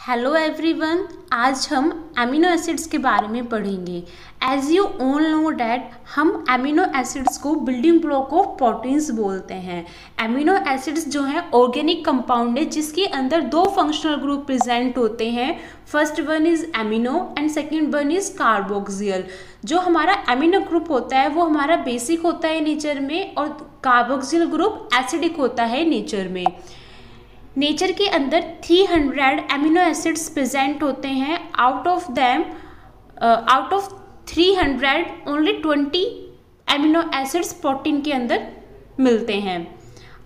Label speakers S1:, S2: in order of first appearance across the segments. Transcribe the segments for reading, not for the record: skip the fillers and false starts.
S1: Hello everyone, आज हम amino acids के बारे में पढ़ेंगे। As you all know that हम अमीनो एसिड्स को बिल्डिंग ब्लॉक ऑफ प्रोटीन्स बोलते हैं। अमीनो एसिड्स जो हैं ऑर्गेनिक कंपाउंड है जिसके अंदर दो फंक्शनल ग्रुप प्रेजेंट होते हैं। First one is amino and second one is carboxyl. जो हमारा अमीनो ग्रुप होता है वो हमारा बेसिक होता है नेचर में, और कार्बोक्सिल ग्रुप एसिडिक होता है नेचर में। नेचर के अंदर 300 अमीनो एसिड्स प्रेजेंट होते हैं। Out of 300 only 20 amino acids protein के अंदर मिलते हैं।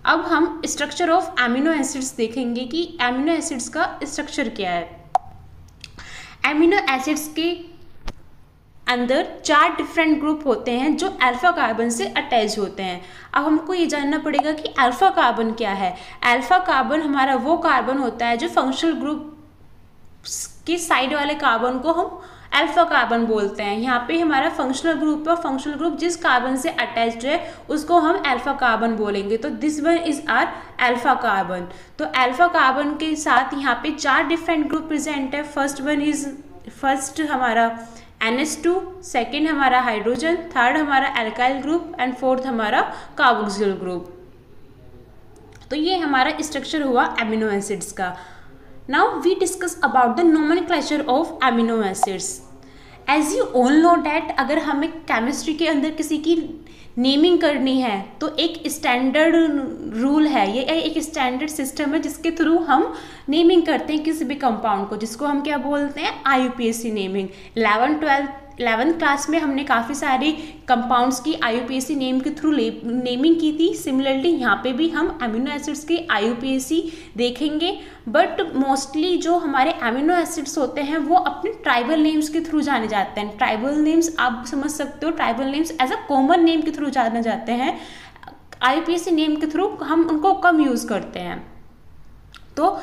S1: अब हम स्ट्रक्चर ऑफ अमीनो एसिड्स देखेंगे कि अमीनो एसिड्स का स्ट्रक्चर क्या है। अमीनो एसिड्स के अंदर 4 डिफरेंट ग्रुप होते हैं जो अल्फा कार्बन से अटैच होते हैं। अब हमको ये जानना पड़ेगा कि अल्फा कार्बन क्या है। अल्फा कार्बन हमारा वो कार्बन होता है जो फंक्शनल ग्रुप के साइड वाले कार्बन को हम अल्फा कार्बन बोलते हैं। यहाँ पे हमारा फंक्शनल ग्रुप है, फंक्शनल ग्रुप जिस कार्बन से अटैच्ड है उसको हम अल्फा कार्बन बोलेंगे। तो this one is our alpha carbon. तो अल्फा कार्बन के साथ यहाँ पे 4 डिफरेंट ग्रुप प्रेजेंट है। फर्स्ट हमारा NH2, सेकेंड हमारा हाइड्रोजन, थर्ड हमारा एल्काइल ग्रुप एंड फोर्थ हमारा कार्बोक्सिल ग्रुप। तो ये हमारा स्ट्रक्चर हुआ अमीनो एसिड्स का। Now we discuss about the nomenclature of amino acids. As you all know that अगर हमें केमिस्ट्री के अंदर किसी की नेमिंग करनी है तो एक स्टैंडर्ड रूल है, ये एक स्टैंडर्ड सिस्टम है जिसके थ्रू हम नेमिंग करते हैं किसी भी कंपाउंड को, जिसको हम क्या बोलते हैं, IUPAC नेमिंग। 11th क्लास में हमने काफ़ी सारी कंपाउंड्स की IUPAC नेम के थ्रू नेमिंग की थी। सिमिलरली यहाँ पे भी हम अमीनो एसिड्स की IUPAC देखेंगे, बट मोस्टली जो हमारे अमीनो एसिड्स होते हैं वो अपने ट्राइबल नेम्स के थ्रू जाने जाते हैं। ट्राइबल नेम्स आप समझ सकते हो, tribal names as a common name के थ्रू जाने जाते हैं। IUPAC नेम के थ्रू हम उनको कम यूज़ करते हैं। तो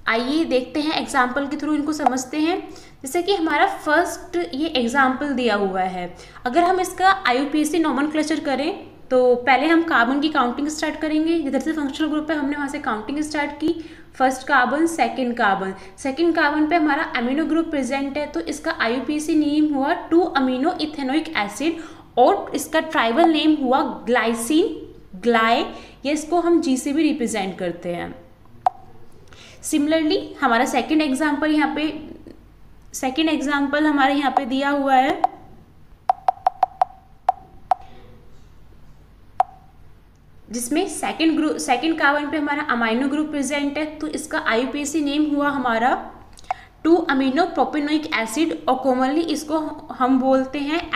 S1: आइए देखते हैं एग्जाम्पल के थ्रू इनको समझते हैं। जैसे कि हमारा फर्स्ट ये एग्जाम्पल दिया हुआ है। अगर हम इसका IUPAC नोमेनक्लेचर करें तो पहले हम कार्बन की काउंटिंग स्टार्ट करेंगे। जिधर से फंक्शनल ग्रुप है हमने वहाँ से काउंटिंग स्टार्ट की। फर्स्ट कार्बन, सेकेंड कार्बन पे हमारा अमीनो ग्रुप प्रेजेंट है, तो इसका IUPAC नेम हुआ 2 अमीनो इथेनोइक एसिड, और इसका ट्राइबल नेम हुआ ग्लाय, या इसको हम G से भी रिप्रेजेंट करते हैं। सिमिलरली हमारा सेकेंड एग्जाम्पल हमारे यहाँ पे दिया हुआ है। जिसमें सेकेंड कार्बन पे हमारा अमाइनो ग्रुप प्रेजेंट है, तो इसका IUPAC नेम हुआ हमारा 2 अमीनो प्रोपेनोइक एसिड, और कॉमनली इसको हम बोलते हैं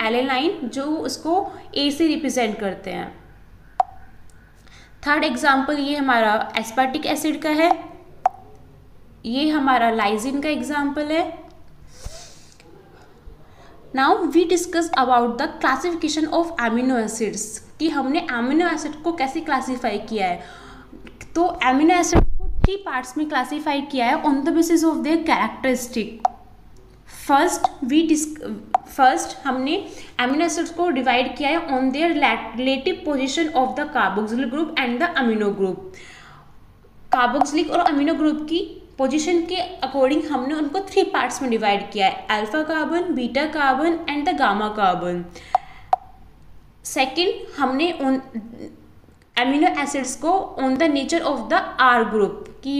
S1: एलेनाइन, जो उसको A से रिप्रेजेंट करते हैं। थर्ड एग्जाम्पल ये हमारा एस्पार्टिक एसिड का है, ये हमारा लाइसिन का एग्जाम्पल है। Now we discuss about the classification of amino acids, कि हमने अमीनो एसिड को कैसे क्लासीफाई किया है। तो अमीनो एसिड को 3 पार्ट्स में क्लासीफाई किया है on the basis of their characteristic. First हमने अमीनो एसिड्स को डिवाइड किया है on their relative position of the carboxyl group and the amino group. Carboxylic और अमीनो ग्रुप की पोजीशन के अकॉर्डिंग हमने उनको 3 पार्ट्स में डिवाइड किया है, alpha carbon, beta carbon and the gamma carbon. Second हमने अमीनो एसिड्स को on the nature of the R group, कि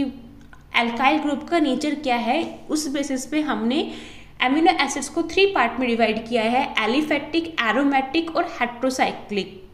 S1: एल्काइल ग्रुप का नेचर क्या है, उस बेसिस पे हमने अमीनो एसिड्स को 3 पार्ट में डिवाइड किया है, एलिफैटिक, एरोमेटिक और हेट्रोसाइक्लिक।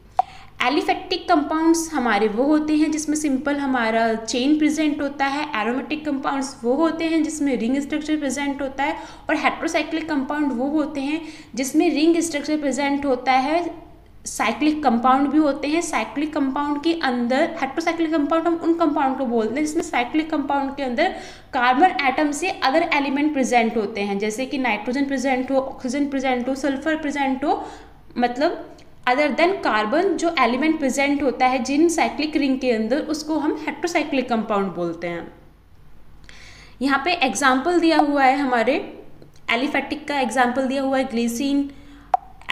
S1: एलिफैटिक कंपाउंड्स हमारे वो होते हैं जिसमें सिंपल हमारा चेन प्रेजेंट होता है, एरोमेटिक कंपाउंड्स वो होते हैं जिसमें रिंग स्ट्रक्चर प्रेजेंट होता है, और हेट्रोसाइक्लिक कंपाउंड वो होते हैं जिसमें रिंग स्ट्रक्चर प्रेजेंट होता है। साइक्लिक कंपाउंड भी होते हैं। साइक्लिक कंपाउंड के अंदर, हेट्रोसाइक्लिक कंपाउंड हम उन कंपाउंड को बोलते हैं जिसमें साइक्लिक कंपाउंड के अंदर कार्बन एटम से अदर एलिमेंट प्रेजेंट होते हैं, जैसे कि नाइट्रोजन प्रेजेंट हो, ऑक्सीजन प्रेजेंट हो, सल्फर प्रेजेंट हो, मतलब अदर देन कार्बन जो एलिमेंट प्रेजेंट होता है जिन साइक्लिक रिंग के अंदर, उसको हम हेट्रोसाइक्लिक कंपाउंड बोलते हैं। यहाँ पे एग्जाम्पल दिया हुआ है, हमारे एलिफैटिक का एग्जाम्पल दिया हुआ है ग्लिसिन,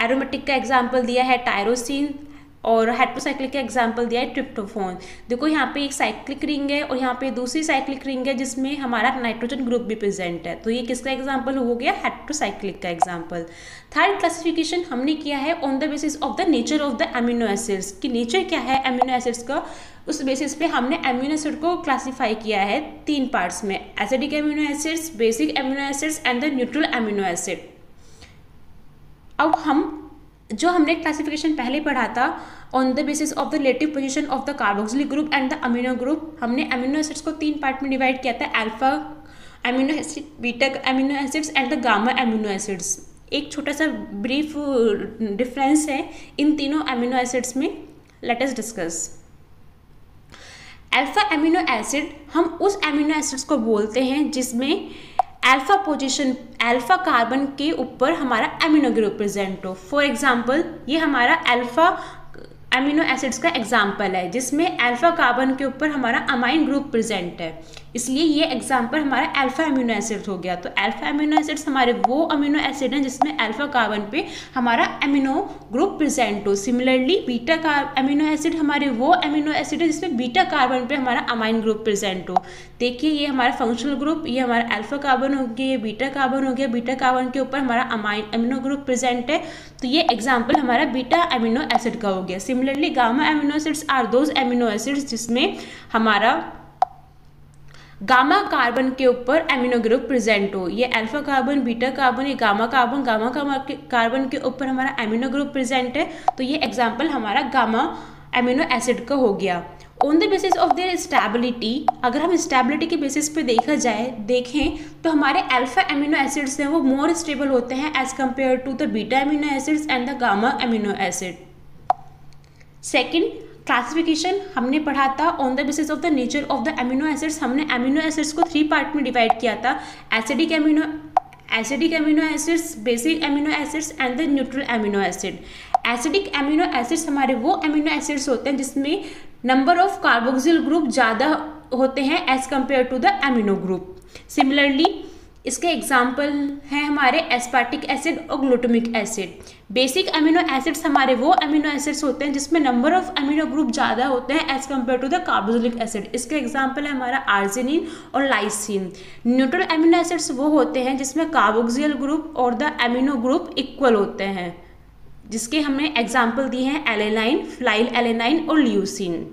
S1: एरोमेटिक का एग्जाम्पल दिया है टायरोसिन, और हेट्रोसाइक्लिक का एग्जाम्पल दिया है ट्रिप्टोफोन। देखो यहाँ पे एक साइक्लिक रिंग है और यहाँ पे दूसरी साइक्लिक रिंग है जिसमें हमारा नाइट्रोजन ग्रुप भी प्रेजेंट है, तो ये किसका एग्जाम्पल हो गया, हेट्रोसाइक्लिक का एग्जाम्पल। थर्ड क्लासिफिकेशन हमने किया है on the basis of the nature of the amino acids, कि नेचर क्या है अमीनो एसिड्स का, उस बेसिस पे हमने अमीनो एसिड को क्लासीफाई किया है 3 पार्ट्स में, acidic amino acids, basic amino acids and the neutral amino acid. अब हम जो हमने क्लासिफिकेशन पहले पढ़ा था on the basis of the relative position of the carboxylic group and the amino group, हमने अमीनो एसिड्स को 3 पार्ट में डिवाइड किया था, alpha amino acid, beta amino acids and the gamma amino acids. एक छोटा सा ब्रीफ डिफरेंस है इन तीनों अमीनो एसिड्स में, let us discuss. Alpha amino acid हम उस अमीनो एसिड्स को बोलते हैं जिसमें अल्फा पोजीशन, अल्फा कार्बन के ऊपर हमारा अमीनो ग्रुप प्रेजेंट हो। फॉर एग्जांपल ये हमारा अल्फा अमीनो एसिड्स का एग्जांपल है जिसमें अल्फा कार्बन के ऊपर हमारा अमाइन ग्रुप प्रेजेंट है, इसलिए ये एग्जांपल हमारा अल्फा अमीनो एसिड हो गया। तो अल्फा अमीनो एसिड्स हमारे वो अमीनो एसिड हैं जिसमें अल्फा कार्बन पे हमारा अमीनो ग्रुप प्रेजेंट हो। सिमिलरली बीटा अमीनो एसिड हमारे वो अमीनो एसिड है जिसमें बीटा कार्बन पे हमारा अमाइन ग्रुप प्रेजेंट हो। देखिए ये हमारा फंक्शनल ग्रुप, ये हमारा अल्फा कार्बन हो गया, ये बीटा कार्बन हो गया, बीटा कार्बन के ऊपर हमारा अमीनो ग्रुप प्रेजेंट है, तो ये एग्जाम्पल हमारा बीटा अमीनो एसिड का हो गया। Similarly gamma amino acids are those amino acids जिसमें हमारा गामा कार्बन के ऊपर अमीनो ग्रुप प्रेजेंट हो। ये अल्फा कार्बन, बीटा कार्बन, ये गामा कार्बन के ऊपर हमारा अमीनो ग्रुप प्रेजेंट है, तो ये एग्जाम्पल हमारा गामा अमीनो एसिड का हो गया। On the basis of their stability, अगर हम स्टेबिलिटी के बेसिस पे देखें तो हमारे अल्फा अमीनो एसिड्स हैं वो मोर स्टेबल होते हैं as compare to the beta amino acids and the gamma amino acid. Second classification हमने पढ़ा था on the basis of the nature of the amino acids. हमने अमीनो एसिड्स को 3 पार्ट में डिवाइड किया था, acidic amino acids, basic amino acids and the neutral amino acid. Acidic amino acids हमारे वो अमीनो एसिड्स होते हैं जिसमें नंबर ऑफ कार्बोक्सिल ग्रुप ज़्यादा होते हैं as compare to the amino group. Similarly इसके एग्जाम्पल हैं हमारे एस्पार्टिक एसिड और glutamic acid. Basic amino acids हमारे वो अमीनो एसिड्स होते हैं जिसमें नंबर ऑफ अमीनो ग्रुप ज़्यादा होते हैं as compare to the carboxylic acid. इसके एग्जाम्पल है हमारा आर्जिनिन और लाइसिन। न्यूट्रल अमीनो एसिड्स वो होते हैं जिसमें कार्बोक्सिल ग्रुप और द अमीनो ग्रुप इक्वल होते हैं, जिसके हमने एग्जाम्पल दिए हैं एलेनाइन, फिनाइल एलेनाइन और ल्यूसीन।